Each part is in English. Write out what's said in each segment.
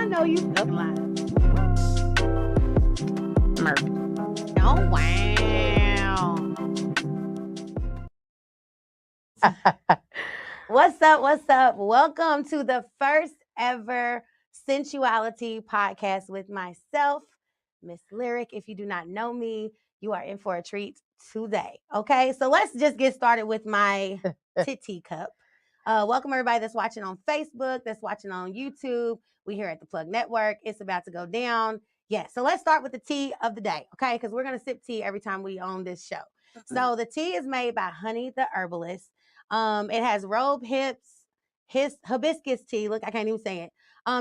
know you fucking lying. Oh, wow. What's up? What's up? Welcome to the first ever Sensuality podcast with myself, Miss Lyric. If you do not know me, you are in for a treat today. Okay, so let's just get started with my titty cup. Welcome everybody that's watching on Facebook, that's watching on YouTube. We here at the Plug Network. It's about to go down. Yeah, so let's start with the tea of the day, okay? Because we're gonna sip tea every time we on this show. So the tea is made by Honey the Herbalist. It has robe hips, hibiscus tea. Look, I can't even say it.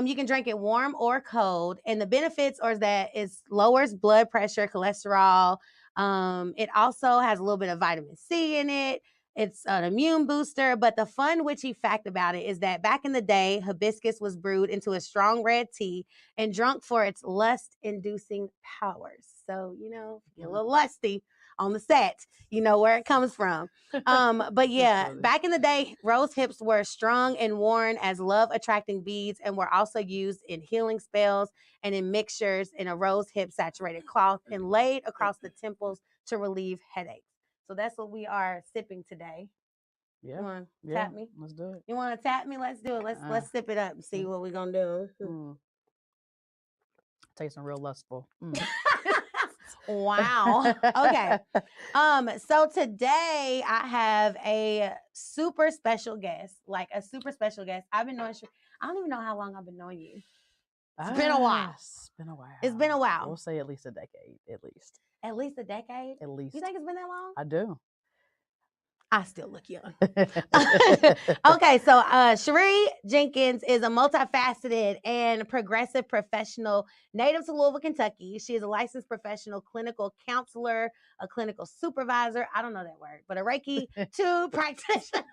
You can drink it warm or cold, and the benefits are that it lowers blood pressure, cholesterol. It also has a little bit of vitamin C in it. It's an immune booster, but the fun, witchy fact about it is that back in the day, hibiscus was brewed into a strong red tea and drunk for its lust-inducing powers. So, you know, get a little lusty on the set, you know where it comes from. But yeah, back in the day, rose hips were strung and worn as love-attracting beads and were also used in healing spells and in mixtures in a rose hip saturated cloth and laid across the temples to relieve headaches. So that's what we are sipping today. Yeah. You want to tap me? Let's do it. You want to tap me? Let's do it. Let's sip it up and see what we're gonna do. Tasting real lustful. Wow. Okay. So today I have a super special guest, I've been knowing. I don't even know how long I've been knowing you. It's been a while. It's been a while. We'll say at least a decade. At least. At least a decade? At least. You think it's been that long? I do. I still look young. Okay, so Sherri Jenkins is a multifaceted and progressive professional native to Louisville, Kentucky. She is a licensed professional clinical counselor, a clinical supervisor, I don't know that word, but a Reiki 2 practitioner,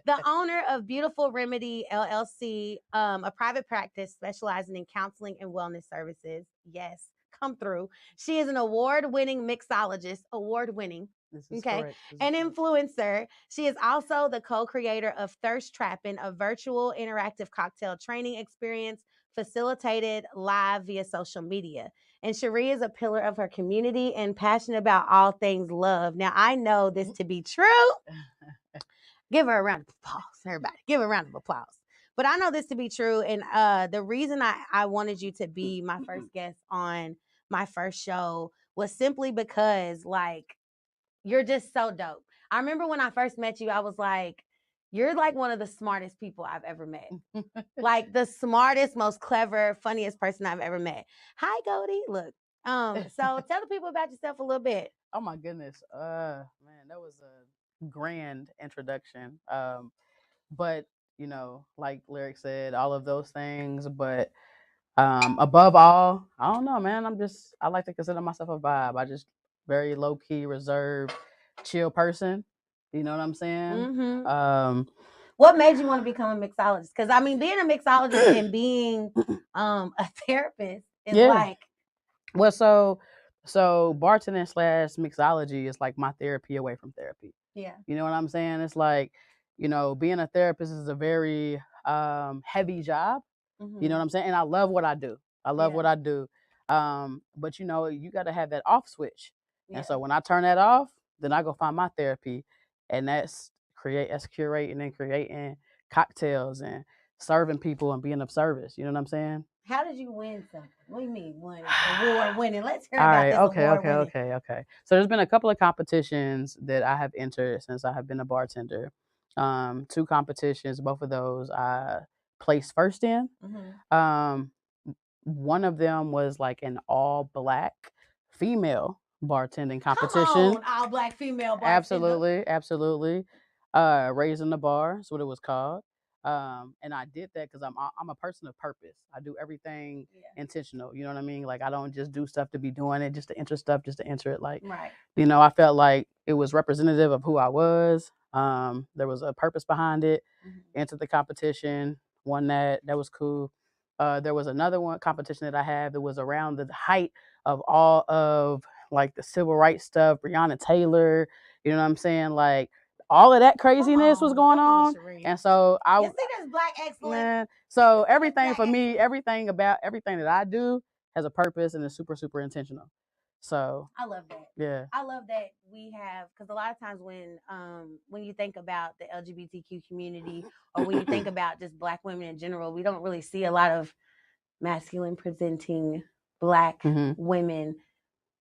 the owner of Beutifull Remedi LLC, a private practice specializing in counseling and wellness services. Yes, come through. She is an award-winning mixologist, okay, an influencer. She is also the co-creator of Thirst Trapping, a virtual interactive cocktail training experience facilitated live via social media. And Shuh-ree is a pillar of her community and passionate about all things love. Now, I know this to be true. Give her a round of applause, everybody. Give her a round of applause. But I know this to be true. And the reason I wanted you to be my first guest on my first show was simply because, like, you're just so dope. I remember when I first met you, I was like, you're like one of the smartest people I've ever met. Like the smartest, most clever, funniest person I've ever met. Hi, Goldie. Look. So tell the people about yourself a little bit. Oh my goodness. Man, that was a grand introduction. But you know, like Lyric said, all of those things, but above all, I don't know, man. I like to consider myself a vibe. I just very low key, reserved, chill person. You know what I'm saying? What made you want to become a mixologist? Because I mean, being a mixologist and being a therapist is like. Well, so bartending / mixology is like my therapy away from therapy. Yeah. You know what I'm saying? It's like, you know, being a therapist is a very heavy job. You know what I'm saying? And I love what I do. What I do. But you know, you got to have that off switch. Yeah. And so when I turn that off, then I go find my therapy, and that's curating and creating cocktails and serving people and being of service. You know what I'm saying? How did you win something? What do you mean award winning? Let's hear about this award winning. Okay. So there's been a couple of competitions that I have entered since I have been a bartender. 2 competitions, both of those I placed first in. One of them was like an all black female bartending competition. Come on, all black female bartender. Absolutely. Raising the bar is what it was called. And I did that because I'm a person of purpose. I do everything intentional. You know what I mean? Like I don't just do stuff to be doing it, just to enter stuff, just to enter it. Like, right. You know, I felt like it was representative of who I was. There was a purpose behind it. Entered the competition, won that. That was cool. There was another competition that I had that was around the height of all of like the civil rights stuff, Breonna Taylor. You know what I'm saying? Like all of that craziness was going on. And so you see this Black excellence? Man, so everything for me, everything that I do has a purpose and is super, super intentional. So I love that. Yeah. I love that we have, because a lot of times when you think about the LGBTQ community, or when you think about just Black women in general, we don't really see a lot of masculine presenting Black women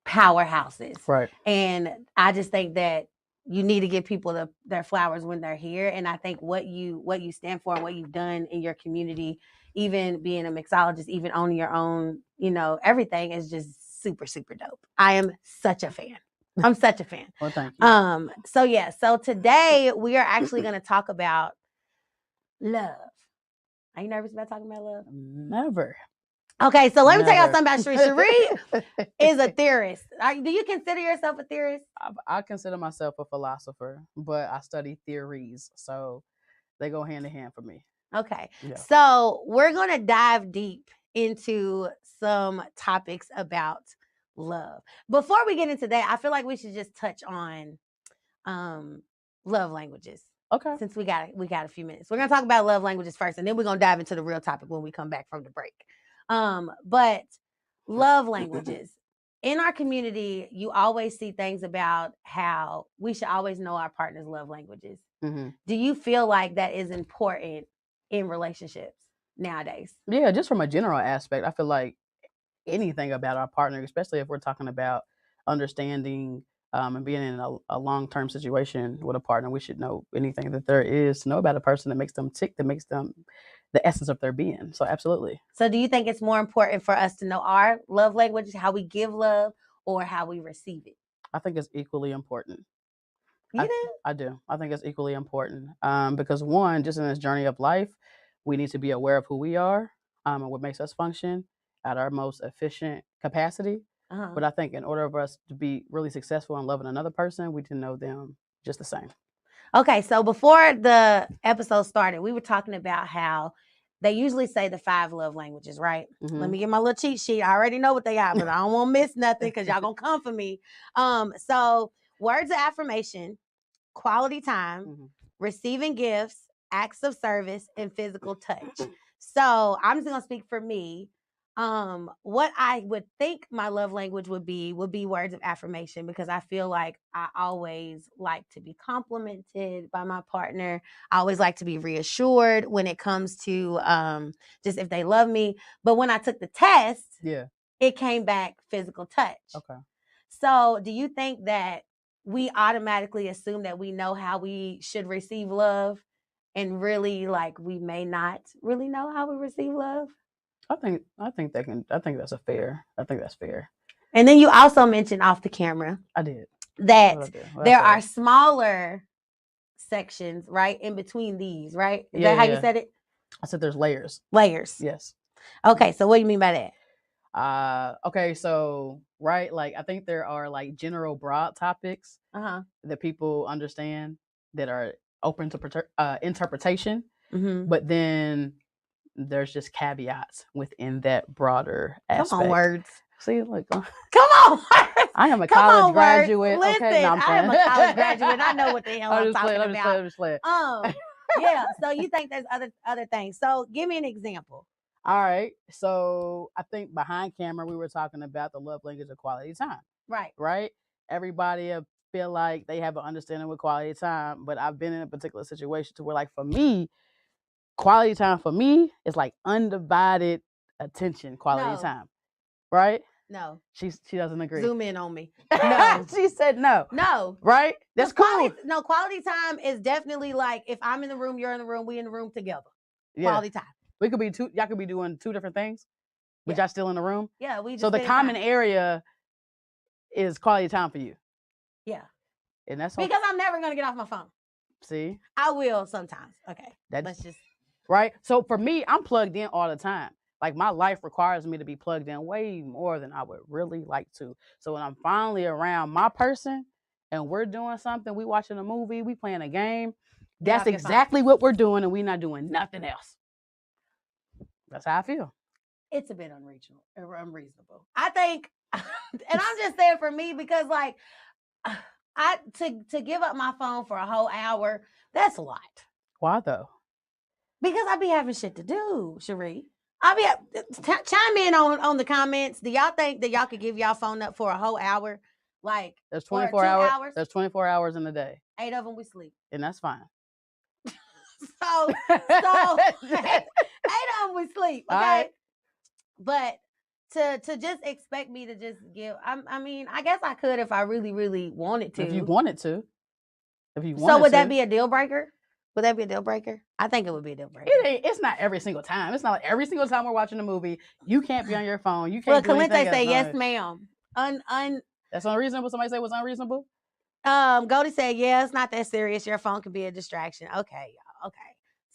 powerhouses. Right. And I just think that you need to give people their flowers when they're here. And I think what you stand for and what you've done in your community, even being a mixologist, even owning your own, everything is just super, super dope. I am such a fan. I'm such a fan. Well, thank you. So today we are actually going to talk about love. Are you nervous about talking about love? Never. Okay, so let me tell y'all something about Sherri. Sherri is a theorist. Do you consider yourself a theorist? I consider myself a philosopher, but I study theories, so they go hand in hand for me. Okay, so we're going to dive deep into some topics about love. Before we get into that, I feel like we should just touch on love languages. Okay. Since we got a few minutes. We're going to talk about love languages first, and then we're going to dive into the real topic when we come back from the break. But love languages. In our community, you always see things about how we should always know our partner's love languages. Mm-hmm. Do you feel like that is important in relationships nowadays? Yeah, just from a general aspect, I feel like anything about our partner, especially if we're talking about understanding and being in a long-term situation with a partner, we should know anything that there is to know about a person that makes them tick, that makes them the essence of their being. So absolutely. So do you think it's more important for us to know our love languages, how we give love, or how we receive it? I think it's equally important. You do? I do. I think it's equally important because one, just in this journey of life, we need to be aware of who we are and what makes us function at our most efficient capacity. Uh-huh. But I think in order for us to be really successful in loving another person, we need to know them just the same. Okay, so before the episode started, we were talking about how they usually say the 5 love languages, right? Mm-hmm. Let me get my little cheat sheet. I already know what they are, but I don't want to miss nothing because y'all gonna come for me. So words of affirmation, quality time, receiving gifts, acts of service, and physical touch. So I'm just gonna speak for me. What I would think my love language would be words of affirmation, because I feel like I always like to be complimented by my partner. I always like to be reassured when it comes to just if they love me. But when I took the test, it came back physical touch. Okay. So do you think that we automatically assume that we know how we should receive love, and really, like, we may not really know how we receive love? I think that's fair. I think that's fair. And then you also mentioned off the camera. I did. That there are smaller sections, right, in between these, right? Is that how you said it? I said there's layers. Layers. Yes. Okay, so what do you mean by that? Okay, so right, like I think there are like general broad topics that people understand that are open to interpretation, but then there's just caveats within that broader aspect. Come on, words. See, look. Come on, words. I am a college graduate. Listen, okay, no, I am a college graduate. I know what the hell I'm talking about. I'm just playing. Yeah. So you think there's other things? So give me an example. All right. So I think behind camera we were talking about the love language of quality time. Right. Right. Everybody feel like they have an understanding with quality time, but I've been in a particular situation to where, like, for me, quality time for me is like undivided attention, quality time. Right? No. She doesn't agree. Zoom in on me. No. She said no. No. Right? That's cool. Quality time is definitely like if I'm in the room, you're in the room, we in the room together. Yeah. Quality time. We could be y'all could be doing 2 different things, but y'all still in the room. Yeah, we just so the common area is quality time for you. Yeah. And that's because I'm never gonna get off my phone. See? I will sometimes. Okay. Let's just right. So for me, I'm plugged in all the time. Like, my life requires me to be plugged in way more than I would really like to. So when I'm finally around my person and we're doing something, we watching a movie, we playing a game, that's exactly what we're doing, and we're not doing nothing else. That's how I feel. It's a bit unreasonable. I think, and I'm just saying for me, because like to give up my phone for a whole hour, that's a lot. Why though? Because I be having shit to do, Sherri. I be chime in on the comments. Do y'all think that y'all could give y'all phone up for a whole hour? Like there's 24 hours. There's 24 hours in a day. 8 of them we sleep, and that's fine. so 8 of them we sleep. Okay, right. But to just expect me to just give, I mean, I guess I could if I really, really wanted to. If you wanted to. So would that be a deal breaker? Would that be a deal breaker? I think it would be a deal breaker. It's not every single time. It's not like every single time we're watching a movie, you can't be on your phone. You can't. Well, Calente say yes, ma'am. That's unreasonable. Somebody say it was unreasonable. Goldie said, yeah, it's not that serious. Your phone can be a distraction. Okay, y'all. Okay.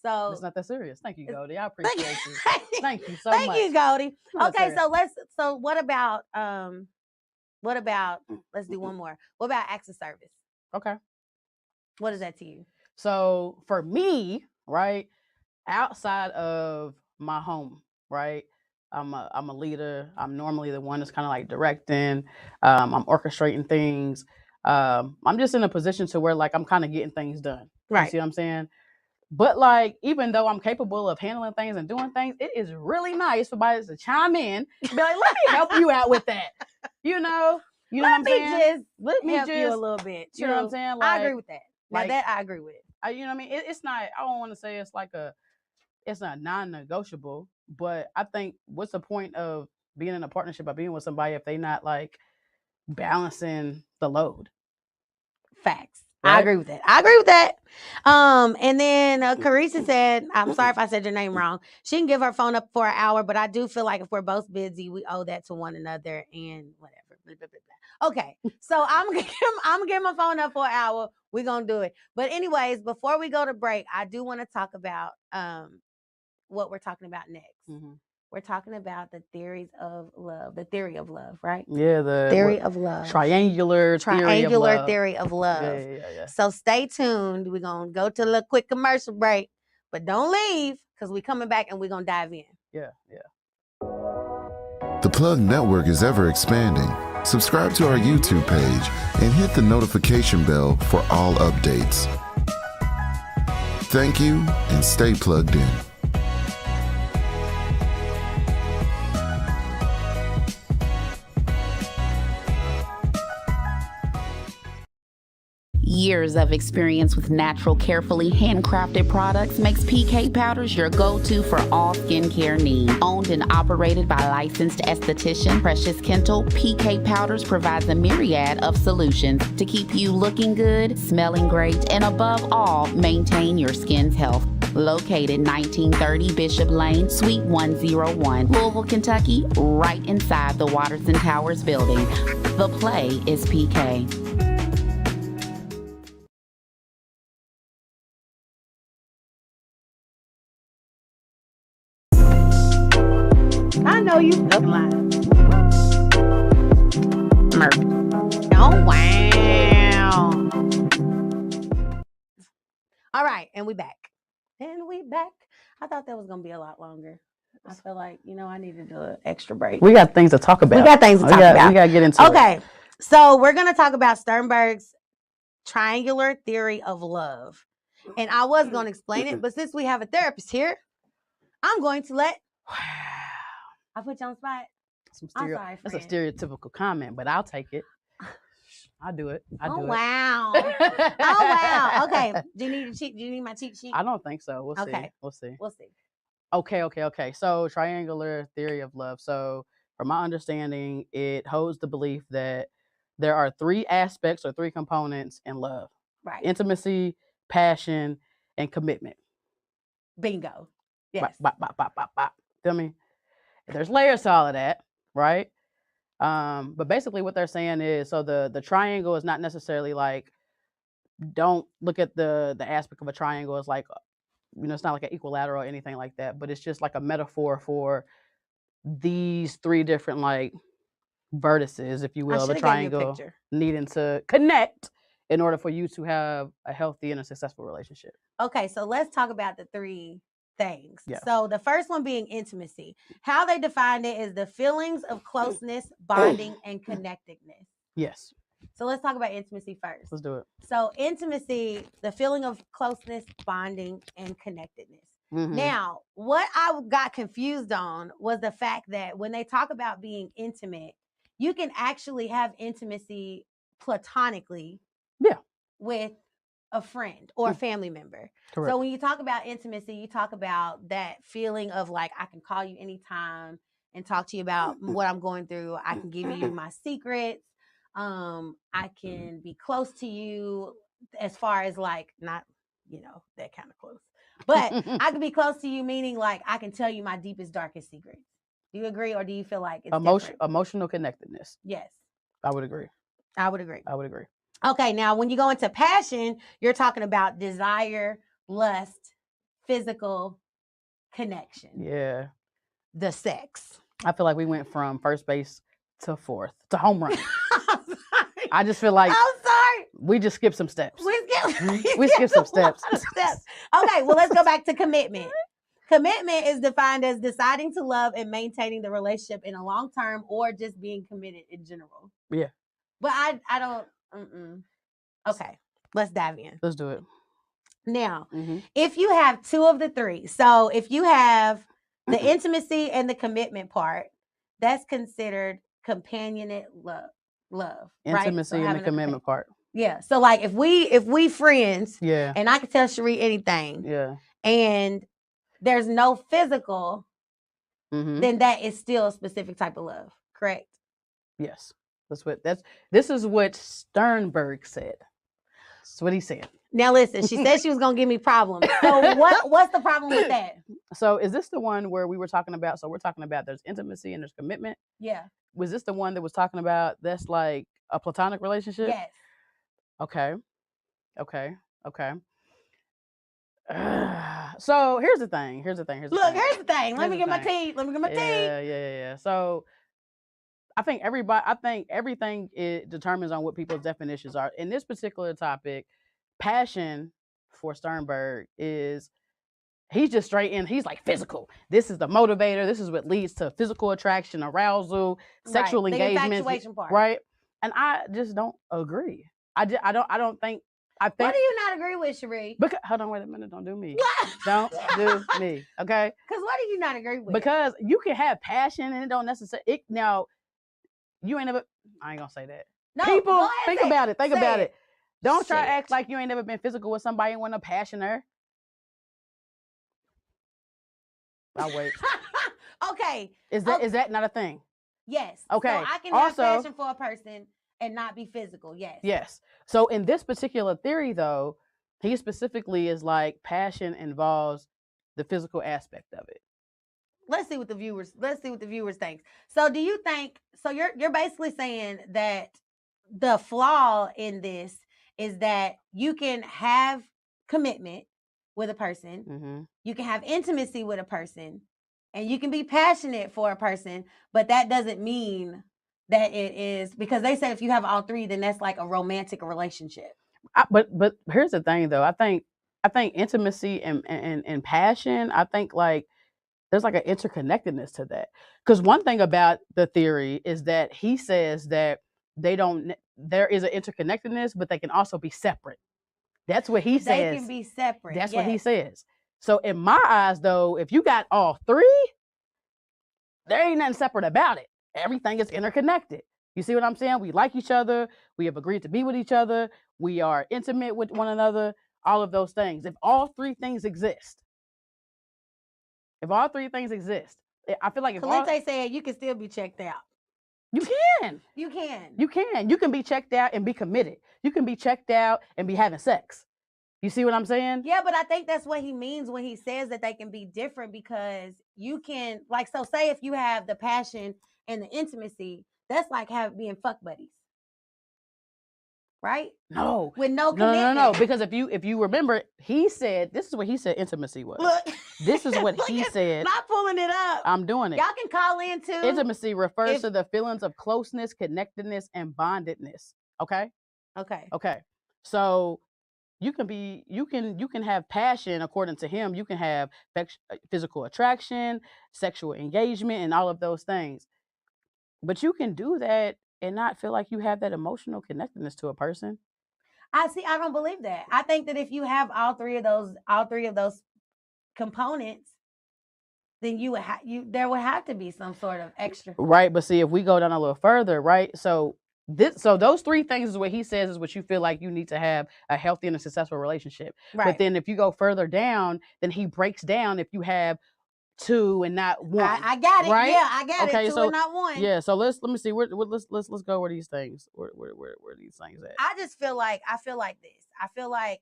So it's not that serious. Thank you, Goldie. I appreciate you. Thank you so much. Thank you, Goldie. Okay, so what about let's do one more. What about acts of service? Okay. What is that to you? So for me, right, outside of my home, right, I'm a leader. I'm normally the one that's kind of like directing. I'm orchestrating things. I'm just in a position to where like I'm kind of getting things done. Right. You see what I'm saying? But like, even though I'm capable of handling things and doing things, it is really nice for somebody to chime in and be like, let me help you out with that. You know what I'm saying? Let me help you a little bit. You know what I'm saying? Like, I agree with that. Like, that I agree with. You know what I mean? It's not, I don't want to say it's not non-negotiable, but I think what's the point of being in a partnership or being with somebody if they not like balancing the load? Facts. Right? I agree with that. And then Carissa said, I'm sorry if I said your name wrong. She can give her phone up for an hour, but I do feel like if we're both busy, we owe that to one another and whatever. Blah, blah, blah, blah. Okay, so I'm gonna give my phone up for an hour. We're gonna do it. But anyways, before we go to break, I do want to talk about what we're talking about next. Mm-hmm. We're talking about the theory of love, right? Yeah, the theory of love. Triangular theory of love. Yeah. So stay tuned. We're going to go to a little quick commercial break, but don't leave because we're coming back and we're going to dive in. Yeah. The Plug Network is ever expanding. Subscribe to our YouTube page and hit the notification bell for all updates. Thank you and stay plugged in. Years of experience with natural, carefully handcrafted products makes PK Powders your go-to for all skincare needs. Owned and operated by licensed esthetician Precious Kentel, PK Powders provides a myriad of solutions to keep you looking good, smelling great, and above all, maintain your skin's health. Located 1930 Bishop Lane, Suite 101, Louisville, Kentucky, right inside the Watterson Towers building. The play is PK. I know you fucking lying. Oh, wow. All right, and we back. I thought that was going to be a lot longer. I feel like, I needed an extra break. We got things to talk about. We got to get into it. Okay, so we're going to talk about Sternberg's triangular theory of love. And I was going to explain it, but since we have a therapist here, I'm going to let... I put you on the spot. I'm sorry, that's a stereotypical comment, but I'll take it. I'll do it. Wow. Oh, wow. Okay. Do you need my cheat sheet? I don't think so. We'll see. Okay. So triangular theory of love. So from my understanding, it holds the belief that there are 3 aspects or 3 components in love. Right. Intimacy, passion, and commitment. Bingo. Yes. Feel me? There's layers to all of that, right? But basically what they're saying is, so the triangle is not necessarily like, don't look at the aspect of a triangle as like, it's not like an equilateral or anything like that, but it's just like a metaphor for these 3 different like vertices, if you will, the triangle needing to connect in order for you to have a healthy and a successful relationship. Okay, so let's talk about the 3 things. Yeah. So the first one being intimacy. How they defined it is the feelings of closeness, bonding, and connectedness. Yes. So let's talk about intimacy first. Let's do it. So intimacy, the feeling of closeness, bonding, and connectedness. Mm-hmm. Now, what I got confused on was the fact that when they talk about being intimate, you can actually have intimacy platonically with a friend or a family member. Correct. So when you talk about intimacy, you talk about that feeling of like, I can call you anytime and talk to you about what I'm going through. I can give you my secrets. I can be close to you as far as like, not, that kind of close, but I can be close to you, meaning like I can tell you my deepest, darkest secrets. Do you agree, or do you feel like it's different? Emotional connectedness? Yes. I would agree. Okay, now when you go into passion, you're talking about desire, lust, physical connection. Yeah. The sex. I feel like we went from first base to fourth to home run. I just feel like I'm sorry. We just skipped some steps. We skipped some steps. Okay, well, let's go back to commitment. Commitment is defined as deciding to love and maintaining the relationship in a long term or just being committed in general. Yeah. But I don't. Okay, let's dive in. Let's do it. Now, if you have two of the three, so if you have the intimacy and the commitment part, that's considered companionate love. Intimacy right? and the commitment part. Yeah. So like if we friends, yeah, and I can tell Sherri anything, yeah, and there's no physical, then that is still a specific type of love, correct? Yes. This is what Sternberg said. That's what he said. Now listen, she said she was gonna give me problems. So what's the problem with that? So is this the one where we were talking about? So we're talking about there's intimacy and there's commitment. Yeah. Was this the one that was talking about that's like a platonic relationship? Yes. Okay. So here's the thing. Here's the thing. Let me get my tea. Yeah. So I think everything it determines on what people's definitions are. In this particular topic, passion for Sternberg is he's just straight in. He's like physical. This is the motivator. This is what leads to physical attraction, arousal, sexual engagement, the infatuation part. Right? And I just don't agree. I don't think. What do you not agree with, Sherri? Because hold on, wait a minute. Don't do me. Don't do me. Okay? Because what do you not agree with? Because you can have passion and it don't necessarily. Now, you ain't never. I ain't gonna say that. No, people think about it. Think about it. Don't try to Shit. act like you ain't never been physical with somebody and want a passion there. I'll wait. Okay. Is that not a thing? Yes. Okay. So I can have passion for a person and not be physical. Yes. Yes. So in this particular theory, though, he specifically is like passion involves the physical aspect of it. Let's see what the viewers think. So do you think, so you're basically saying that the flaw in this is that you can have commitment with a person, you can have intimacy with a person, and you can be passionate for a person, but that doesn't mean that it is, because they said if you have all three, then that's like a romantic relationship. But here's the thing, though. I think intimacy and passion, I think like there's like an interconnectedness to that. Because one thing about the theory is that he says that there is an interconnectedness, but they can also be separate. That's what he says. They can be separate. That's what he says. So in my eyes, though, if you got all three, there ain't nothing separate about it. Everything is interconnected. You see what I'm saying? We like each other. We have agreed to be with each other. We are intimate with one another. All of those things. If all three things exist, I feel like if Kalite said you can still be checked out. You can. You can. You can be checked out and be committed. You can be checked out and be having sex. You see what I'm saying? Yeah, but I think that's what he means when he says that they can be different, because you can, like, so say if you have the passion and the intimacy, that's like being fuck buddies. Right? No. With no commitment. No. Because if you remember, he said, this is what he said intimacy was. Look. This is what he said. Not pulling it up. I'm doing it. Y'all can call in too. Intimacy refers to the feelings of closeness, connectedness, and bondedness. Okay? Okay. So you can have passion according to him. You can have physical attraction, sexual engagement, and all of those things. But you can do that and not feel like you have that emotional connectedness to a person. I don't believe that. I think that if you have all three of those components, then there would have to be some sort of extra. Right, but see, if we go down a little further, right? So those three things is what he says is what you feel like you need to have a healthy and a successful relationship. Right. But then if you go further down, then he breaks down if you have two and not one. I got it. Right? Yeah, I got okay, it. Two so, and not one. Yeah, so let me see. Let's go where these things where these things at. I feel like this. I feel like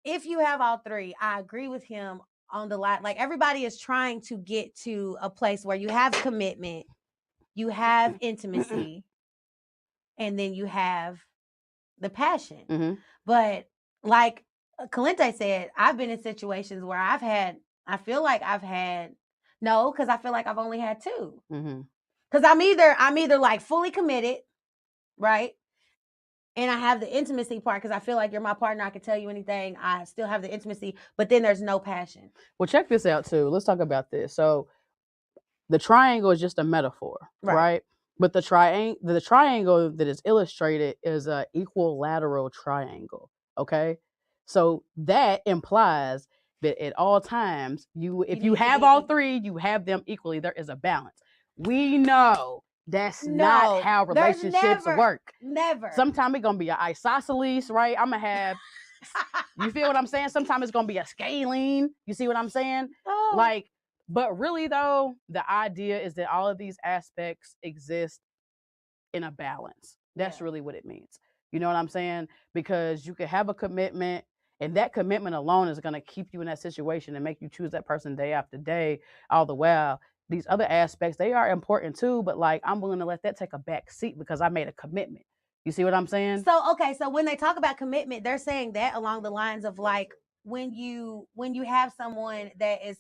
if you have all three, I agree with him on the line. Like everybody is trying to get to a place where you have commitment, you have intimacy, and then you have the passion. Mm-hmm. But like Calente said, I've been in situations where I feel like I've only had two. Mm-hmm. Because I'm either like fully committed, right? And I have the intimacy part because I feel like you're my partner. I can tell you anything. I still have the intimacy, but then there's no passion. Well, check this out too. Let's talk about this. So the triangle is just a metaphor, right? But the triangle that is illustrated is an equilateral triangle. Okay, so that implies that at all times, if you have all three, you have them equally. There is a balance. We know that's not how relationships work. Never. Sometimes it's gonna be an isosceles, right? I'm gonna have. You feel what I'm saying? Sometimes it's gonna be a scalene. You see what I'm saying? Oh. Like. But really, though, the idea is that all of these aspects exist in a balance. That's really what it means. You know what I'm saying? Because you can have a commitment, and that commitment alone is going to keep you in that situation and make you choose that person day after day, all the while. These other aspects, they are important too, but like I'm willing to let that take a back seat because I made a commitment. You see what I'm saying? So, okay, so when they talk about commitment, they're saying that along the lines of like when you have someone that is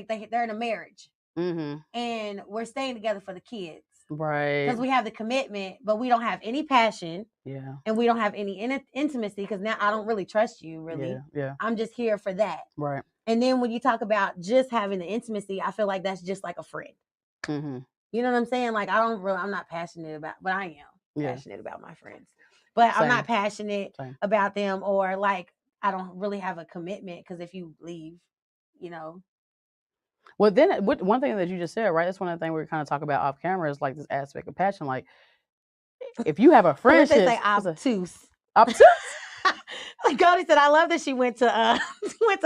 they're in a marriage, and we're staying together for the kids, right? Because we have the commitment, but we don't have any passion, and we don't have any intimacy because now I don't really trust you, really. Yeah. I'm just here for that, right? And then when you talk about just having the intimacy, I feel like that's just like a friend. Mm-hmm. You know what I'm saying? Like I'm not passionate about, but I am passionate about my friends, but I'm not passionate about them, or like I don't really have a commitment because if you leave, you know. Well, then one thing that you just said, right? That's one of the things we're kind of talking about off camera is like this aspect of passion. Like, if you have a friendship, they say obtuse. Obtuse. Like Cody said, I love that she went to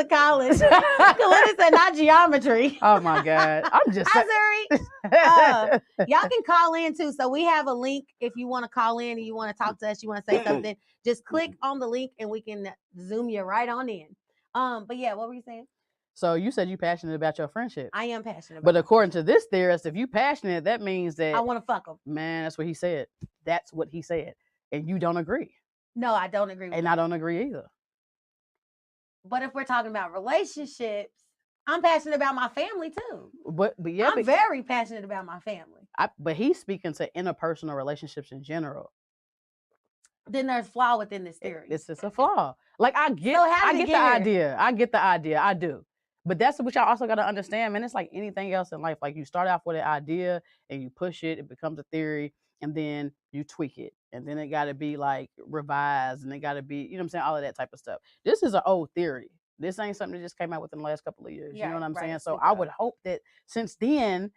college. Kalina said, not geometry. Oh my God, I'm just. Hi, y'all can call in too. So we have a link if you want to call in and you want to talk to us, you want to say something. Just click on the link and we can zoom you right on in. But yeah, what were you saying? So you said you're passionate about your friendship. I am passionate about But according to this theorist, if you're passionate, that means that I want to fuck them. Man, that's what he said. That's what he said. And you don't agree. No, I don't agree with And that. I don't agree either. But if we're talking about relationships, I'm passionate about my family too. But yeah, I'm very passionate about my family. But he's speaking to interpersonal relationships in general. Then there's flaw within this theory. It's a flaw. Like I get the idea. I get the idea. I do. But that's what y'all also got to understand, man. It's like anything else in life. Like you start off with an idea and you push it, it becomes a theory, and then you tweak it. And then it got to be like revised, and it got to be, you know what I'm saying? All of that type of stuff. This is an old theory. This ain't something that just came out within the last couple of years. You know what I'm saying? So I would hope that since then,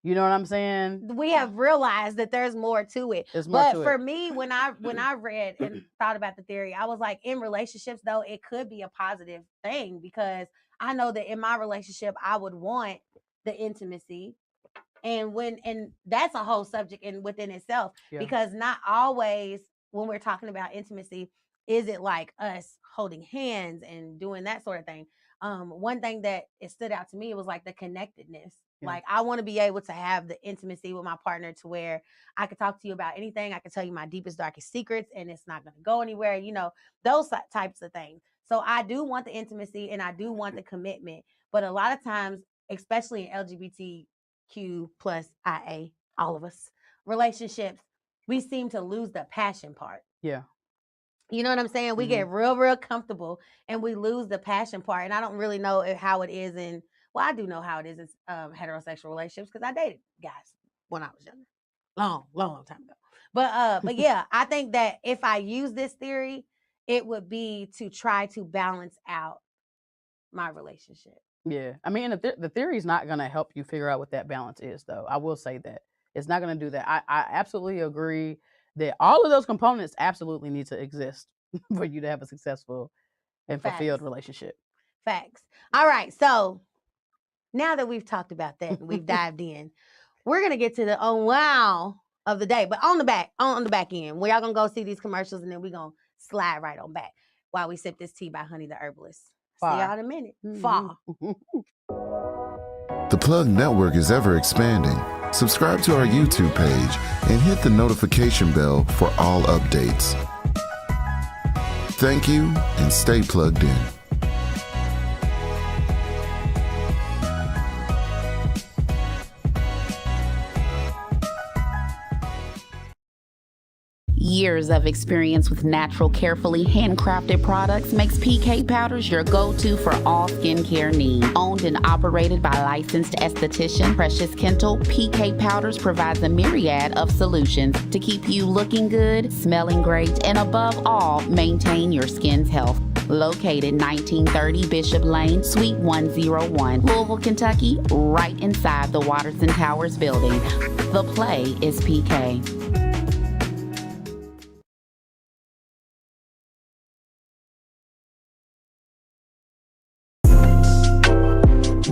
you know what I'm saying? We have realized that there's more to it. But for me, when I read and thought about the theory, I was like, in relationships, though, it could be a positive thing because I know that in my relationship, I would want the intimacy. And that's a whole subject within itself because not always when we're talking about intimacy, is it like us holding hands and doing that sort of thing. One thing that it stood out to me was like the connectedness. Like I want to be able to have the intimacy with my partner to where I could talk to you about anything. I can tell you my deepest, darkest secrets and it's not going to go anywhere, you know, those types of things. So I do want the intimacy and I do want the commitment. But a lot of times, especially in LGBTQ plus IA, all of us, relationships, we seem to lose the passion part. Yeah. You know what I'm saying? We get real, real comfortable and we lose the passion part. And I don't really know how it is in, well, I do know how it is in heterosexual relationships because I dated guys when I was younger. long time ago. But yeah, I think that if I use this theory, it would be to try to balance out my relationship. Yeah. I mean, the theory is not going to help you figure out what that balance is, though. I will say that. It's not going to do that. I absolutely agree that all of those components absolutely need to exist for you to have a successful and fulfilled relationship. Facts. All right. So now that we've talked about that and we've dived in, we're going to get to the oh wow of the day. But on the back end, we are going to go see these commercials and then we're going to slide right on back while we sip this tea by Honey the Herbalist. See y'all in a minute. Fall. The Plug Network is ever expanding. Subscribe to our YouTube page and hit the notification bell for all updates. Thank you and stay plugged in. Years of experience with natural, carefully handcrafted products makes PK Powders your go-to for all skincare needs. Owned and operated by licensed esthetician Precious Kentel, PK Powders provides a myriad of solutions to keep you looking good, smelling great, and above all, maintain your skin's health. Located 1930 Bishop Lane, Suite 101, Louisville, Kentucky, right inside the Waters and Towers building. The play is PK.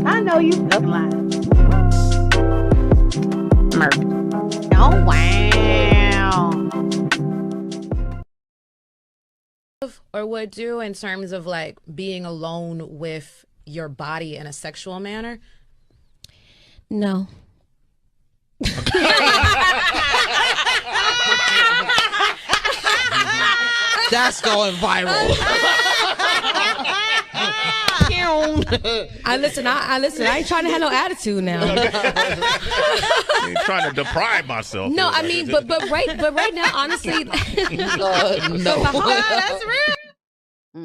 I know you lying. Oh, wow. Or would do in terms of like being alone with your body in a sexual manner? No. That's going viral. I listen. I ain't trying to have no attitude now. I ain't trying to deprive myself. No, I mean, but right now, honestly, no. That's real.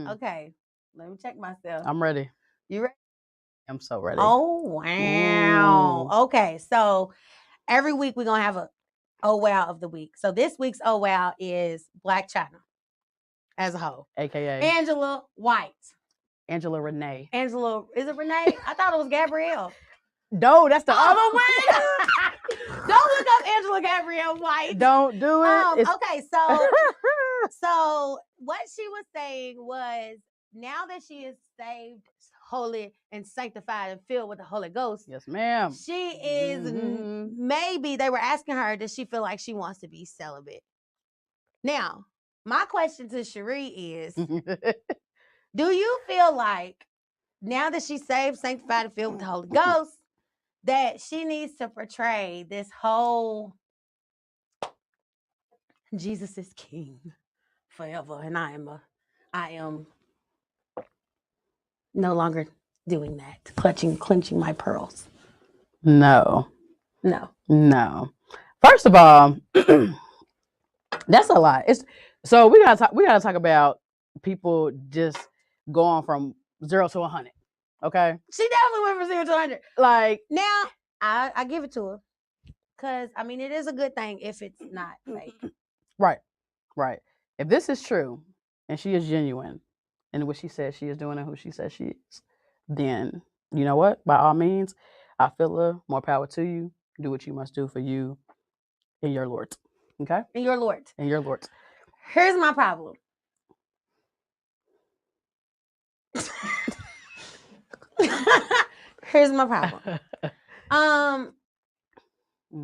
Okay, let me check myself. I'm ready. You ready? I'm so ready. Oh wow. Okay, so every week we're gonna have a oh wow of the week. So this week's oh wow is Black China as a whole, AKA Angela White. Angela Renee. Angela, is it Renee? I thought it was Gabrielle. No, that's the other one. Don't look up Angela Gabrielle White. Don't do it. Okay, so what she was saying was now that she is saved, holy, and sanctified and filled with the Holy Ghost. Yes, ma'am. She is maybe they were asking her, does she feel like she wants to be celibate? Now, my question to Sherri is, do you feel like now that she's saved, sanctified, and filled with the Holy Ghost, that she needs to portray this whole Jesus is King forever, and I am no longer doing that, clenching my pearls? No. First of all, that's a lot. So we gotta talk about people just going from 0 to 100. Okay. She definitely went from 0 to 100. Like now, I give it to her because I mean it is a good thing if it's not fake. Right. If this is true and she is genuine in what she says she is doing and who she says she is, then you know what? By all means, I feel her. More power to you. Do what you must do for you and your Lord. Okay. And your Lord. Here's my problem.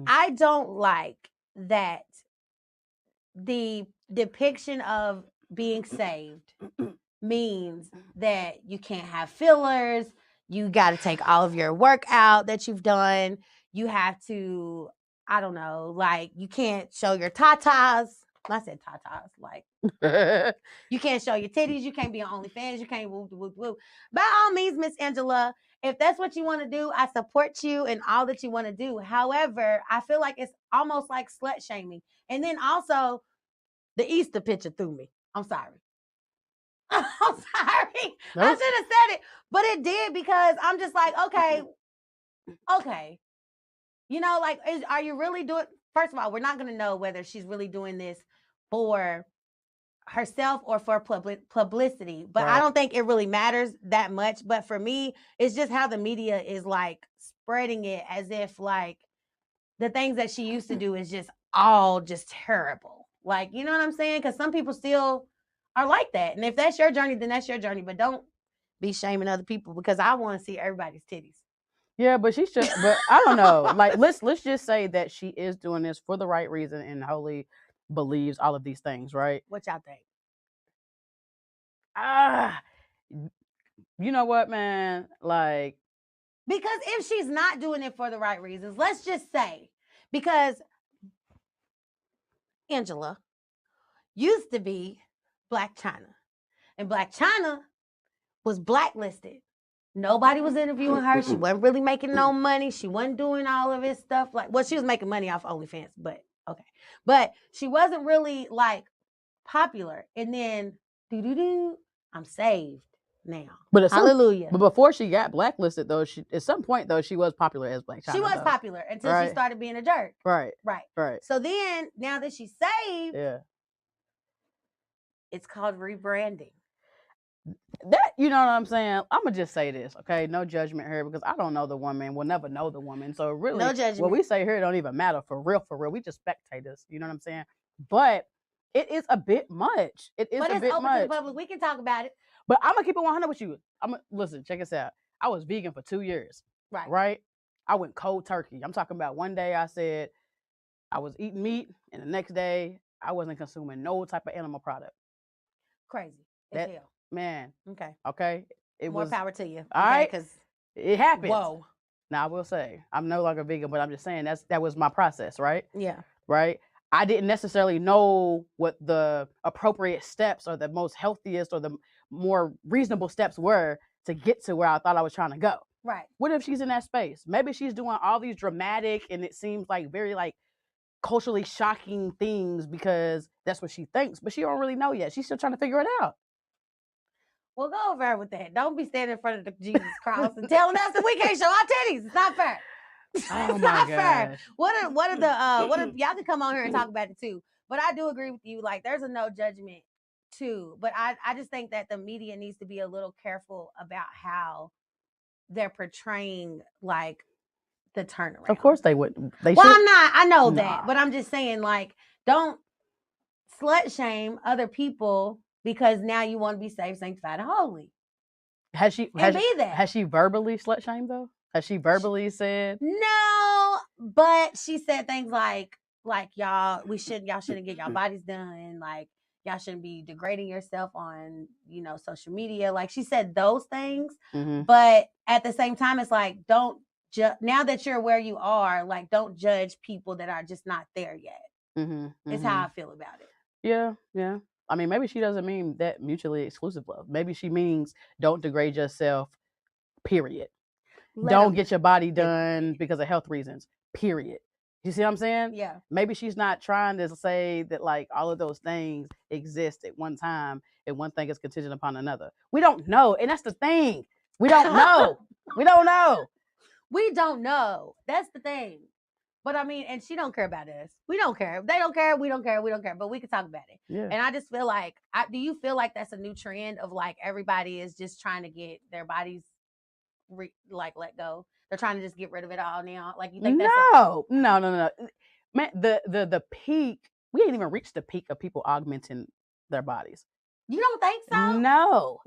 I don't like that the depiction of being saved means that you can't have fillers. You got to take all of your work out that you've done. You have to, I don't know, like you can't show your tatas. I said tatas, like you can't show your titties. You can't be on OnlyFans. You can't whoop, whoop, whoop. By all means, Miss Angela, if that's what you want to do, I support you in all that you want to do. However, I feel like it's almost like slut shaming. And then also the Easter picture threw me. I'm sorry. I'm sorry. Nope. I should have said it, but it did because I'm just like, okay. You know, like, are you really doing? first of all, we're not going to know whether she's really doing this for herself or for publicity, but I don't think it really matters that much. But for me, it's just how the media is like spreading it as if like the things that she used to do is just all just terrible. Like, you know what I'm saying? Because some people still are like that. And if that's your journey, then that's your journey. But don't be shaming other people, because I want to see everybody's titties. Yeah, but she's just, but I don't know. Like, let's just say that she is doing this for the right reason and wholly believes all of these things, right? What y'all think? You know what, man? Like, because if she's not doing it for the right reasons, let's just say, because Angela used to be Black China, and Black China was blacklisted. Nobody was interviewing her. She wasn't really making no money. She wasn't doing all of this stuff. Like, well, she was making money off OnlyFans, but okay. But she wasn't really like popular. And then, I'm saved now. But hallelujah. But before she got blacklisted, though, at some point, though, she was popular as Black China. She was popular until she started being a jerk. Right. So then, now that she's saved, yeah, it's called rebranding. That, you know what I'm saying? I'm gonna just say this, okay? No judgment here, because I don't know the woman. We'll never know the woman. So really, no judgment. What we say here don't even matter for real. We just spectators. You know what I'm saying? But it is a bit much. It is but a it's bit open much. to the public. We can talk about it. But I'm gonna keep it 100 with you. Listen. Check this out. I was vegan for 2 years. Right. I went cold turkey. I'm talking about one day I said I was eating meat, and the next day I wasn't consuming no type of animal product. Crazy. As hell. Man. Okay. It More was power to you. All right. Because it happened. Whoa. Now I will say I'm no longer vegan, but I'm just saying that was my process, right? Yeah. Right. I didn't necessarily know what the appropriate steps or the most healthiest or the more reasonable steps were to get to where I thought I was trying to go. Right. What if she's in that space? Maybe she's doing all these dramatic and it seems like very like culturally shocking things because that's what she thinks, but she don't really know yet. She's still trying to figure it out. Well, go over there with that. Don't be standing in front of the Jesus cross and telling us that we can't show our titties. It's not fair. Oh my gosh. What are y'all can come on here and talk about it too. But I do agree with you. Like, there's a no judgment too. But I just think that the media needs to be a little careful about how they're portraying like the turnaround. Of course they would. I'm not. I know that, but I'm just saying, like, don't slut shame other people because now you want to be saved, sanctified, and holy. Has she verbally slut shamed though? Has she verbally said? No, but she said things like y'all shouldn't get y'all bodies done, like y'all shouldn't be degrading yourself on, social media. Like, she said those things, but at the same time, it's like, don't now that you're where you are, like, don't judge people that are just not there yet. It's how I feel about it. Yeah. I mean, maybe she doesn't mean that mutually exclusive love. Maybe she means don't degrade yourself, period. Don't get your body done because of health reasons, period. You see what I'm saying? Yeah. Maybe she's not trying to say that like all of those things exist at one time and one thing is contingent upon another. We don't know. And that's the thing. We don't know. We don't know. We don't know. That's the thing. But I mean, and she don't care about us. We don't care. They don't care. We don't care. We don't care. But we can talk about it. Yeah. And I just feel like, do you feel like that's a new trend of like everybody is just trying to get their bodies let go? They're trying to just get rid of it all now. Like, you think that's no. Man, the peak. We ain't even reached the peak of people augmenting their bodies. You don't think so? No.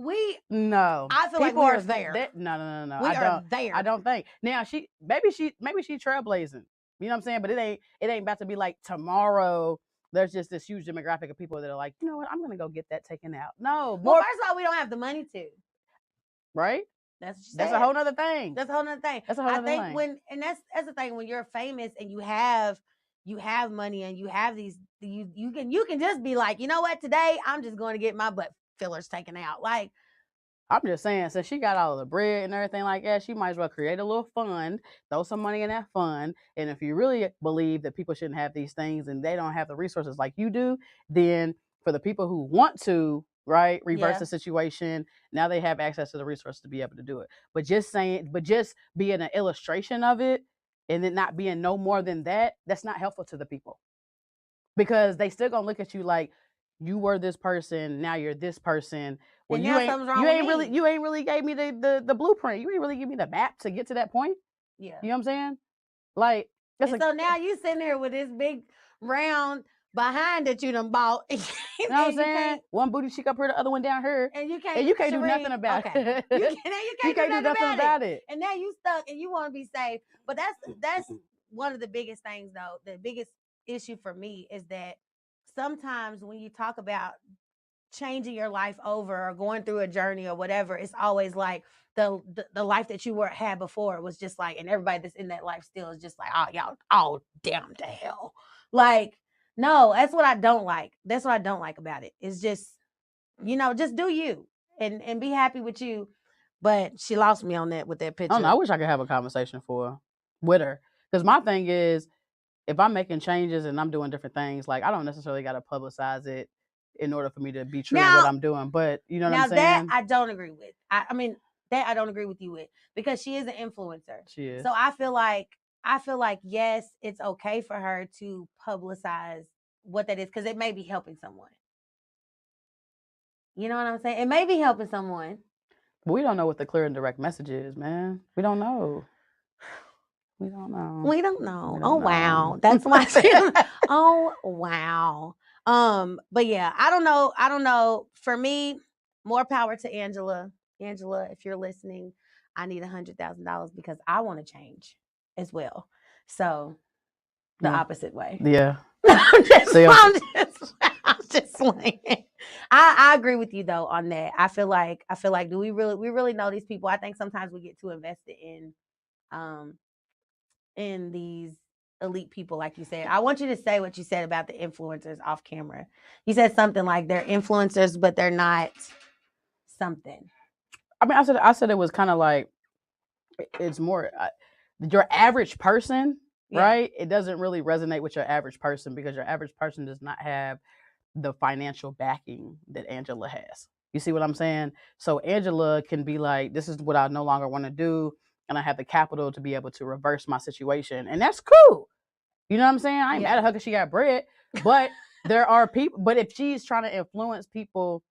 No. I feel people like we are there. No. We are there. I don't think. Now maybe she trailblazing. You know what I'm saying? But it ain't about to be like tomorrow. There's just this huge demographic of people that are like, you know what? I'm gonna go get that taken out. No. Well, first of all, we don't have the money to. Right. That's a whole nother thing. That's a whole nother thing. I think that's the thing, when you're famous and you have money and you have these, you can just be like, you know what? Today I'm just going to get my butt fillers taken out. Like, I'm just saying, since she got all of the bread and everything like that, she might as well create a little fund, throw some money in that fund. And if you really believe that people shouldn't have these things and they don't have the resources like you do, then for the people who want to, right, reverse the situation, now they have access to the resources to be able to do it. But just being an illustration of it, and it not being no more than that, that's not helpful to the people. Because they still gonna look at you like you were this person, now you're this person. Well, And you now ain't something's wrong you with ain't me. really gave me the blueprint. You ain't really give me the map to get to that point. Yeah. You know what I'm saying? Like And so now you sitting here with this big round behind that you done bought. you know what I'm saying? One booty cheek up here, the other one down here. And you can't do nothing about it. You can't do nothing about it. it. And now you stuck and you want to be safe. But that's one of the biggest things though. The biggest issue for me is that sometimes when you talk about changing your life over or going through a journey or whatever, it's always like the life that you had before was just like, and everybody that's in that life still is just like, oh, y'all all damn to hell. Like, no, that's what I don't like. That's what I don't like about it. It's just, just do you and be happy with you. But she lost me on that with that picture. I don't know. I wish I could have a conversation with her. Because my thing is, if I'm making changes and I'm doing different things, like I don't necessarily got to publicize it in order for me to be true to what I'm doing. But you know what I'm saying? Now that I don't agree with. I mean, that I don't agree with you with, because she is an influencer. She is. So I feel like yes, it's okay for her to publicize what that is, because it may be helping someone. You know what I'm saying? It may be helping someone. But we don't know what the clear and direct message is, man. We don't know. We don't know. We don't know. Wow. That's why. Oh, wow. But yeah, I don't know. For me, more power to Angela. Angela, if you're listening, I need $100,000 because I want to change as well. So the opposite way. Yeah. I'm just playing. I agree with you though on that. I feel like do we really know these people? I think sometimes we get too invested in these elite people, like you said. I want you to say what you said about the influencers off camera. You said something like they're influencers, but they're not something. I mean, I said it was kind of like, it's more your average person, right? It doesn't really resonate with your average person because your average person does not have the financial backing that Angela has. You see what I'm saying? So Angela can be like, this is what I no longer want to do, and I have the capital to be able to reverse my situation, and that's cool. You know what I'm saying? I ain't mad at her because she got bread, but there are people. But if she's trying to influence people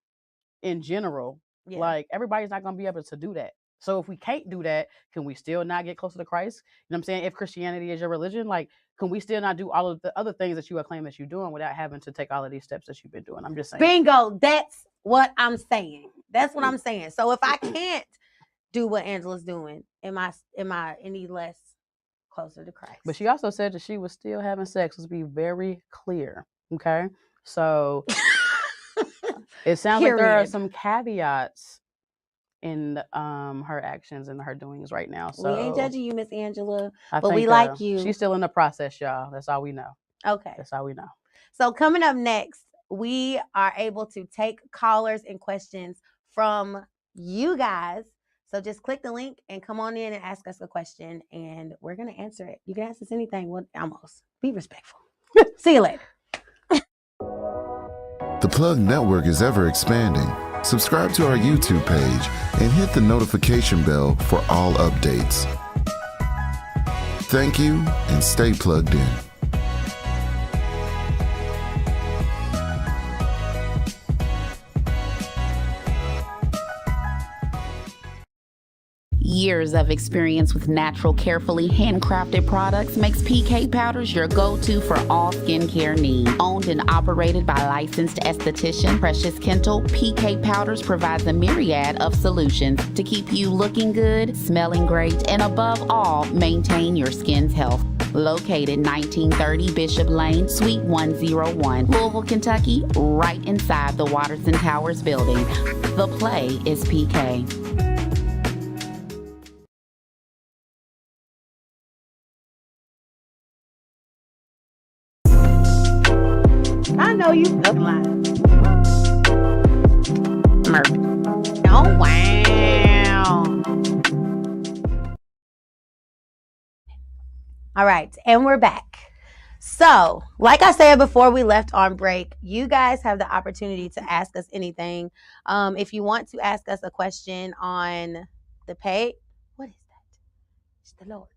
in general, like everybody's not going to be able to do that. So if we can't do that, can we still not get closer to Christ? You know what I'm saying? If Christianity is your religion, like, can we still not do all of the other things that you claim that you're doing without having to take all of these steps that you've been doing? I'm just saying. Bingo. That's what I'm saying. That's what I'm saying. So if I can't do what Angela's doing, am I any less closer to Christ? But she also said that she was still having sex. Let's be very clear. Okay. So it sounds like there are some caveats in her actions and her doings right now. So we ain't judging you, Miss Angela, but we like you. She's still in the process, y'all. That's all we know. Okay. That's all we know. So coming up next, we are able to take callers and questions from you guys. So just click the link and come on in and ask us a question, and we're going to answer it. You can ask us anything. Well, almost. Be respectful. See you later. The Plug Network is ever expanding. Subscribe to our YouTube page and hit the notification bell for all updates. Thank you, and stay plugged in. Years of experience with natural, carefully handcrafted products makes PK Powders your go-to for all skincare needs. Owned and operated by licensed esthetician Precious Kentel, PK Powders provides a myriad of solutions to keep you looking good, smelling great, and above all, maintain your skin's health. Located 1930 Bishop Lane, Suite 101, Louisville, Kentucky, right inside the Watterson Towers building. The play is PK. I know you stuff lying. Oh, wow. All right, and we're back. So, like I said before we left on break, you guys have the opportunity to ask us anything. If you want to ask us a question on the page, what is that? It's the Lord.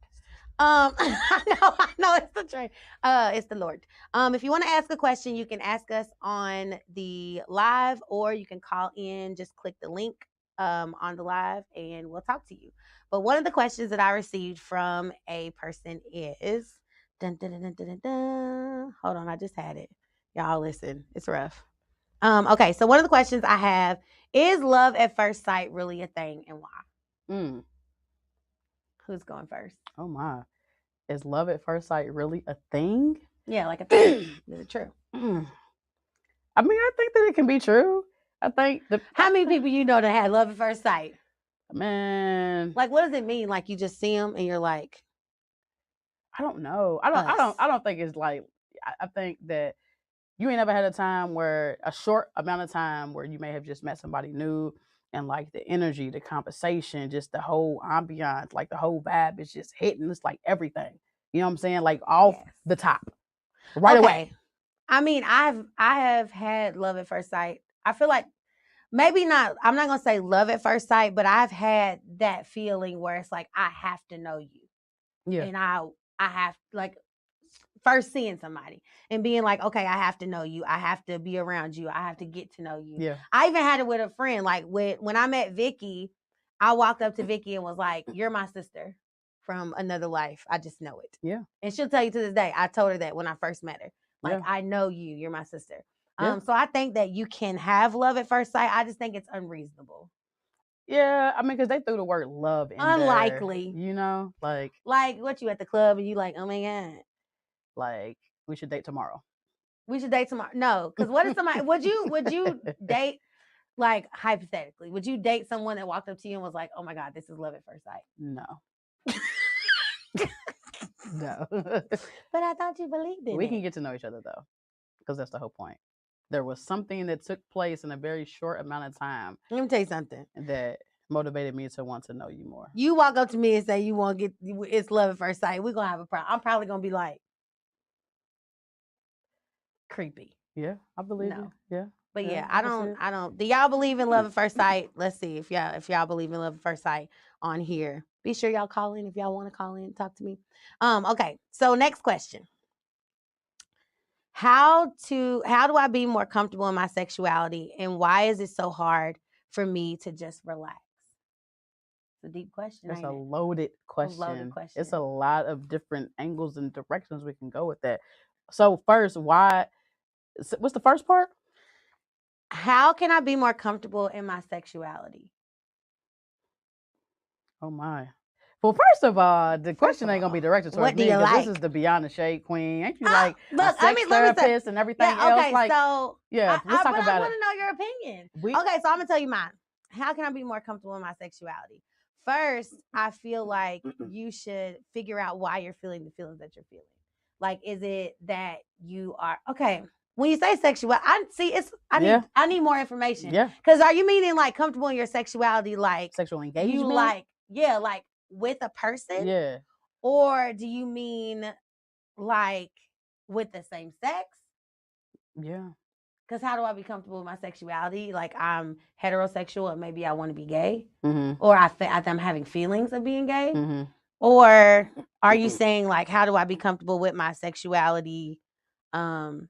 I know it's the train. It's the Lord. If you want to ask a question, you can ask us on the live, or you can call in. Just click the link on the live, and we'll talk to you. But one of the questions that I received from a person is, dun, dun, dun, dun, dun, dun. Hold on, I just had it. Y'all listen, it's rough. Okay, so one of the questions I have is love at first sight really a thing, and why? Who's going first? Oh my. Is love at first sight really a thing? Yeah, like a thing. Is it true? I mean, I think that it can be true. I think How many people you know that had love at first sight? Man, like, what does it mean? Like, you just see them and you're like, I don't know. I don't think it's like. I think that you ain't ever had a short amount of time where you may have just met somebody new, and like the energy, the conversation, just the whole ambiance, like the whole vibe is just hitting. It's like everything. You know what I'm saying? Like off the top, right away. I mean, I have had love at first sight. I feel like maybe not. I'm not gonna say love at first sight, but I've had that feeling where it's like I have to know you. Yeah. And I have, like, first seeing somebody and being like, okay, I have to know you. I have to be around you. I have to get to know you. Yeah. I even had it with a friend. Like, when I met Vicky, I walked up to Vicky and was like, you're my sister from another life. I just know it. Yeah. And she'll tell you to this day. I told her that when I first met her. Like, Yeah. I know you. You're my sister. Yeah. So I think that you can have love at first sight. I just think it's unreasonable. Yeah, I mean, because they threw the word love in Unlikely. there, you know? Like what, you at the club and you like, oh my God. Like, we should date tomorrow. We should date tomorrow. No, because what if somebody, would you date, like, hypothetically, would you date someone that walked up to you and was like, oh my God, this is love at first sight? No. No. But I thought you believed in it. We can get to know each other, though, because that's the whole point. There was something that took place in a very short amount of time. Let me tell you something that motivated me to want to know you more. You walk up to me and say you want to get, it's love at first sight. We're going to have a problem. I'm probably going to be like, creepy. Yeah, I believe you. Yeah. But yeah, I don't. Do y'all believe in love at first sight? Let's see if y'all believe in love at first sight on here. Be sure y'all call in if y'all want to call in and talk to me. Okay. So next question. How do I be more comfortable in my sexuality, and why is it so hard for me to just relax? It's a deep question. It's a loaded question. It's a lot of different angles and directions we can go with that. So first, what's the first part? How can I be more comfortable in my sexuality? Oh my. Well, first of all, the question ain't gonna be directed towards me. Like? This is the Beyond the Shade Queen. Ain't you like a sex therapist and everything else? Okay, like, so yeah, let's talk about it. I want to know your opinion. Okay, so I'm gonna tell you mine. How can I be more comfortable in my sexuality? First, I feel like you should figure out why you're feeling the feelings that you're feeling. Like, is it that you are okay? When you say sexual, I need more information. Yeah. Because are you meaning like comfortable in your sexuality, like sexual engagement? You like with a person? Yeah. Or do you mean like with the same sex? Yeah. Because how do I be comfortable with my sexuality? Like, I'm heterosexual and maybe I want to be gay. Mm-hmm. Or I'm having feelings of being gay. Mm-hmm. Or are you saying like, how do I be comfortable with my sexuality in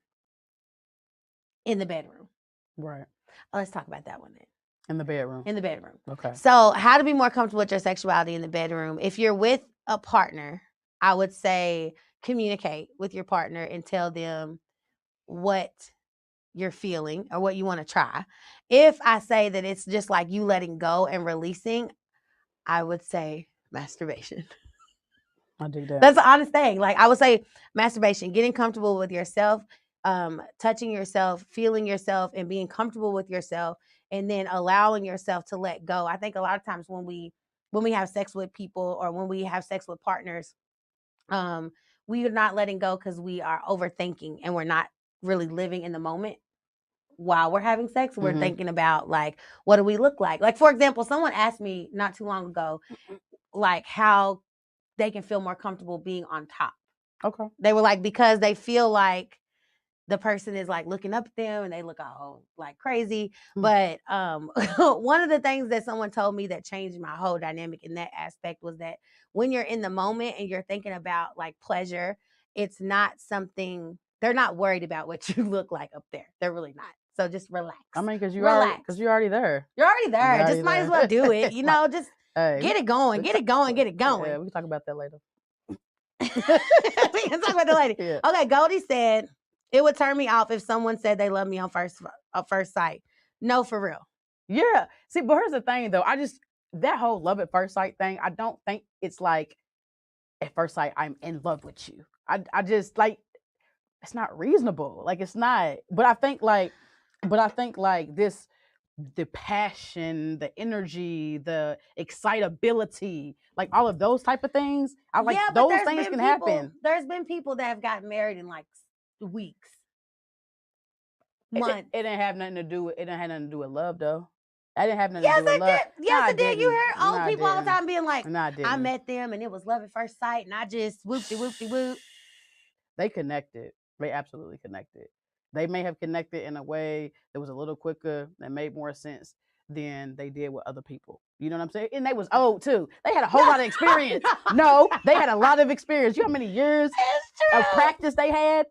the bedroom? Right. Let's talk about that one then. In the bedroom. In the bedroom. Okay. So how to be more comfortable with your sexuality in the bedroom. If you're with a partner, I would say communicate with your partner and tell them what you're feeling or what you want to try. If I say that it's just like you letting go and releasing, I would say masturbation. I do that. That's the honest thing. Like, I would say masturbation, getting comfortable with yourself, touching yourself, feeling yourself, and being comfortable with yourself, and then allowing yourself to let go. I think a lot of times when we have sex with people or when we have sex with partners, we are not letting go because we are overthinking and we're not really living in the moment. While we're having sex, we're thinking about like, what do we look like? Like, for example, someone asked me not too long ago, like, how they can feel more comfortable being on top. Okay. They were like, because they feel like the person is like looking up at them and they look all like crazy. But one of the things that someone told me that changed my whole dynamic in that aspect was that when you're in the moment and you're thinking about like pleasure, it's not something, they're not worried about what you look like up there. They're really not. So just relax. I mean, because you're already there. You're already there. Just might as well do it. You know, just hey, get it going. Get it going. Get it going. Yeah, we can talk about that later. We can talk about that later. Yeah. Okay, Goldie said, it would turn me off if someone said they love me on first sight. No, for real. Yeah. See, but here's the thing, though. That whole love at first sight thing, I don't think it's like at first sight, I'm in love with you. I just like, it's not reasonable. Like, it's not. But I think like this, the passion, the energy, the excitability, like all of those type of things. I like those things can happen. There's been people that have gotten married in like weeks, months. It didn't have nothing to do with love, though. I didn't have nothing to do with love. Yes, it did. You hear old people all the time being like, I met them and it was love at first sight and I just whoop-de-whoop-de-whoop. They connected. They absolutely connected. They may have connected in a way that was a little quicker, that made more sense than they did with other people. You know what I'm saying? And they was old too. They had a whole lot of experience. No, they had a lot of experience. You know how many years of practice they had?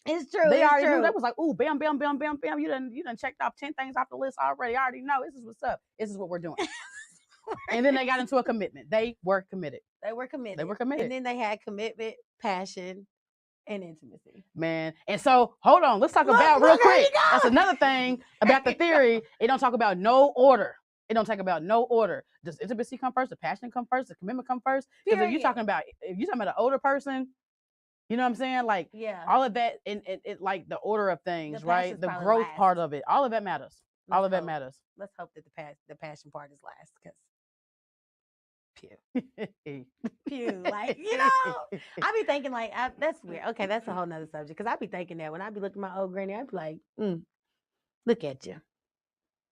It's true. They already knew. That was like, ooh, bam, bam, bam, bam, bam. You done checked off 10 things off the list already. I already know. This is what's up. This is what we're doing. And then they got into a commitment. They were committed. And then they had commitment, passion, and intimacy. Man. And so, hold on. Let's talk about real quick. That's another thing about the theory. It don't talk about no order. It don't talk about no order. Does intimacy come first? The passion come first? The commitment come first? Because if you're talking about an older person, you know what I'm saying? Like, all of that, and like the order of things, right? The growth part of it. All of that matters. That matters. Let's hope that the passion part is last, because pew. Like, you know, I be thinking like, that's weird. Okay, that's a whole nother subject. Because I be thinking that when I be looking at my old granny, I be like, look at you.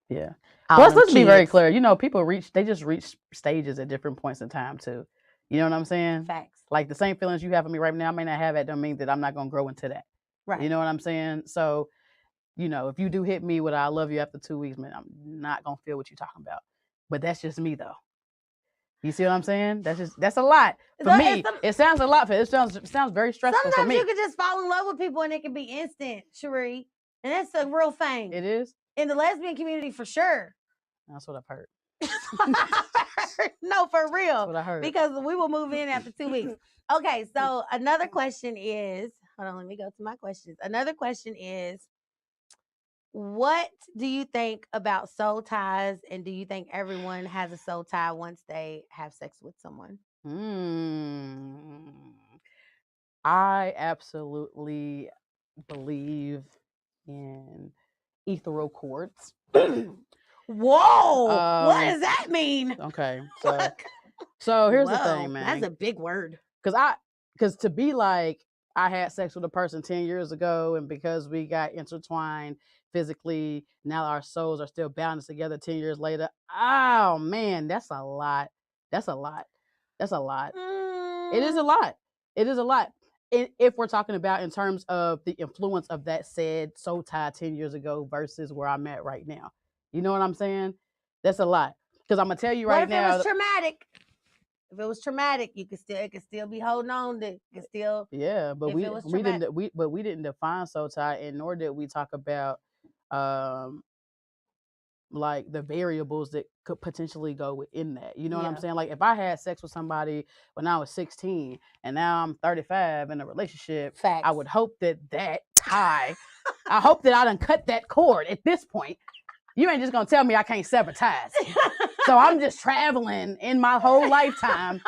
Yeah. Plus, let's be very clear. You know, people they just reach stages at different points in time too. You know what I'm saying? Facts. Like the same feelings you have for me right now, I may not have that. Don't mean that I'm not going to grow into that. Right. You know what I'm saying? So, you know, if you do hit me with I love you after 2 weeks, man, I'm not going to feel what you're talking about. But that's just me though. You see what I'm saying? That's a lot for me. It sounds a lot it sounds very stressful for me. Sometimes you can just fall in love with people and it can be instant, Sherri. And that's a real thing. It is? In the lesbian community, for sure. That's what I've heard. No, for real. That's what I heard. Because we will move in after 2 weeks. Okay, so another question is, hold on, let me go to my questions. Another question is, what do you think about soul ties, and do you think everyone has a soul tie once they have sex with someone? I absolutely believe in ethereal cords. Whoa! What does that mean? Okay, so here's the thing, man. That's a big word. Because to be like, I had sex with a person 10 years ago, and because we got intertwined physically, now our souls are still bound together 10 years later. Oh man, that's a lot. It is a lot. It is a lot. If we're talking about in terms of the influence of that said soul tie 10 years ago versus where I'm at right now. You know what I'm saying? That's a lot. Because I'm gonna tell you right now. If it was traumatic? If it was traumatic, it could still be holding on. Yeah, but we didn't define soul tie, and nor did we talk about like the variables that could potentially go within that. You know what I'm saying? Like if I had sex with somebody when I was 16 and now I'm 35 in a relationship, I would hope that tie, I hope that I done cut that cord at this point. You ain't just gonna tell me I can't sever ties. So I'm just traveling in my whole lifetime.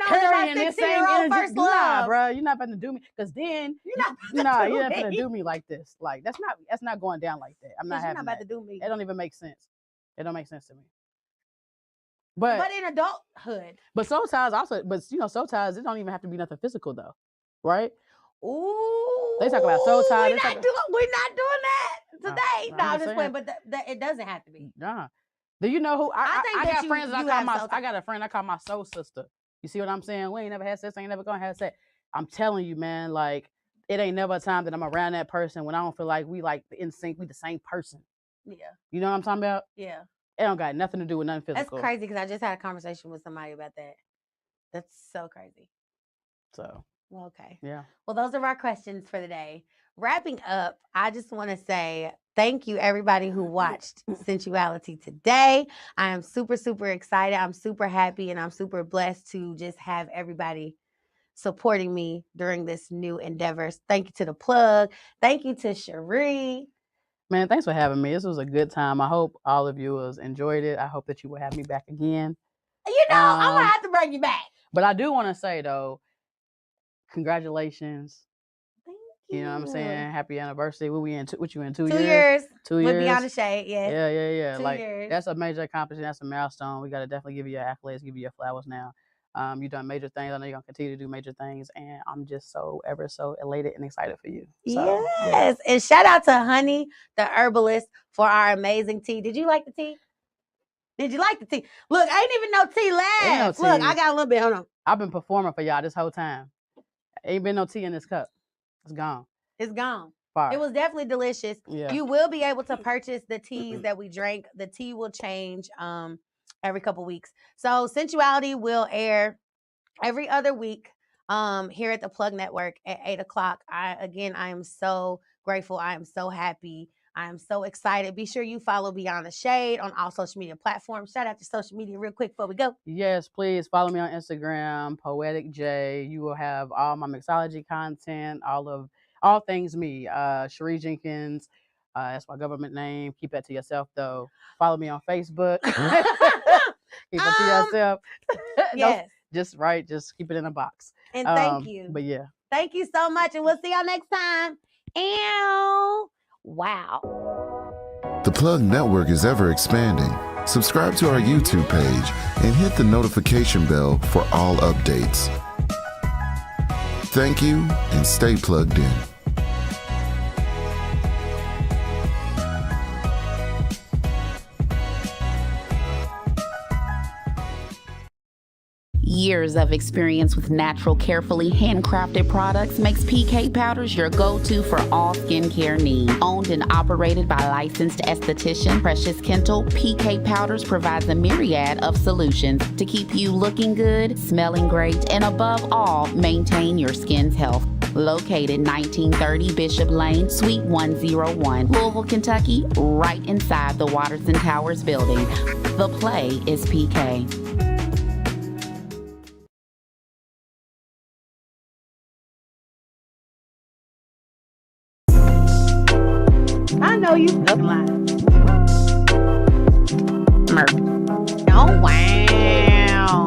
Carrying this same energy. Nah, bro, you're not about to do me. Because then you're not gonna do me like this. Like that's not going down like that. I'm not having about to do me. It don't even make sense. It don't make sense to me. But in adulthood. But soul ties also, soul ties, it don't even have to be nothing physical though. Right? Ooh. They talk about soul ties. We're not doing that today. No, I'm just playing, but it doesn't have to be. Nah. Do you know who I got friends that I got a friend I call my soul sister. You see what I'm saying? We ain't never had sex, ain't never gonna have sex. I'm telling you, man, like it ain't never a time that I'm around that person when I don't feel like we like in sync, we the same person. Yeah. You know what I'm talking about? Yeah. It don't got nothing to do with nothing physical. That's crazy because I just had a conversation with somebody about that. That's so crazy. So. Well, okay. Yeah. Well, those are our questions for the day. Wrapping up, I just want to say thank you, everybody who watched Sensuality today. I am super, super excited. I'm super happy and I'm super blessed to just have everybody supporting me during this new endeavor. Thank you to the plug. Thank you to Sherri. Man, thanks for having me. This was a good time. I hope all of you enjoyed it. I hope that you will have me back again. You know, I'm going to have to bring you back. But I do want to say, though, congratulations. Thank you. You know what I'm saying? Happy anniversary. What you in 2 years? 2 years. 2 years. With Beyond the Shade, yes. Yeah. 2 like years. That's a major accomplishment. That's a milestone. We got to definitely give you your accolades, give you your flowers now. You've done major things. I know you're going to continue to do major things. And I'm just so elated and excited for you. So, yes. Yeah. And shout out to Honey, the herbalist, for our amazing tea. Did you like the tea? Did you like the tea? Look, I ain't even no tea left. No Look, tea. I got a little bit. Hold on. I've been performing for y'all this whole time. Ain't been no tea in this cup. It's gone. It's gone. Fire. It was definitely delicious. Yeah. You will be able to purchase the teas that we drank. The tea will change every couple weeks. So Sensuality will air every other week here at the Plug Network at 8 o'clock. I am so grateful. I am so happy. I am so excited. Be sure you follow Beyond the Shade on all social media platforms. Shout out to social media real quick before we go. Yes, please follow me on Instagram, Poetic J. You will have all my mixology content, all things me. Sherri Jenkins, that's my government name. Keep that to yourself, though. Follow me on Facebook. Keep it to yourself. Yes. Just keep it in a box. And thank you. But yeah. Thank you so much, and we'll see y'all next time. Ew. Wow. The Plug Network is ever expanding. Subscribe to our YouTube page and hit the notification bell for all updates. Thank you and stay plugged in. Years of experience with natural, carefully handcrafted products makes PK Powders your go-to for all skincare needs. Owned and operated by licensed esthetician Precious Kendall, PK Powders provides a myriad of solutions to keep you looking good, smelling great, and above all, maintain your skin's health. Located 1930 Bishop Lane, Suite 101, Louisville, Kentucky, right inside the Waters and Towers building. The play is PK. I know you fucking lying. Murph. Oh, wow.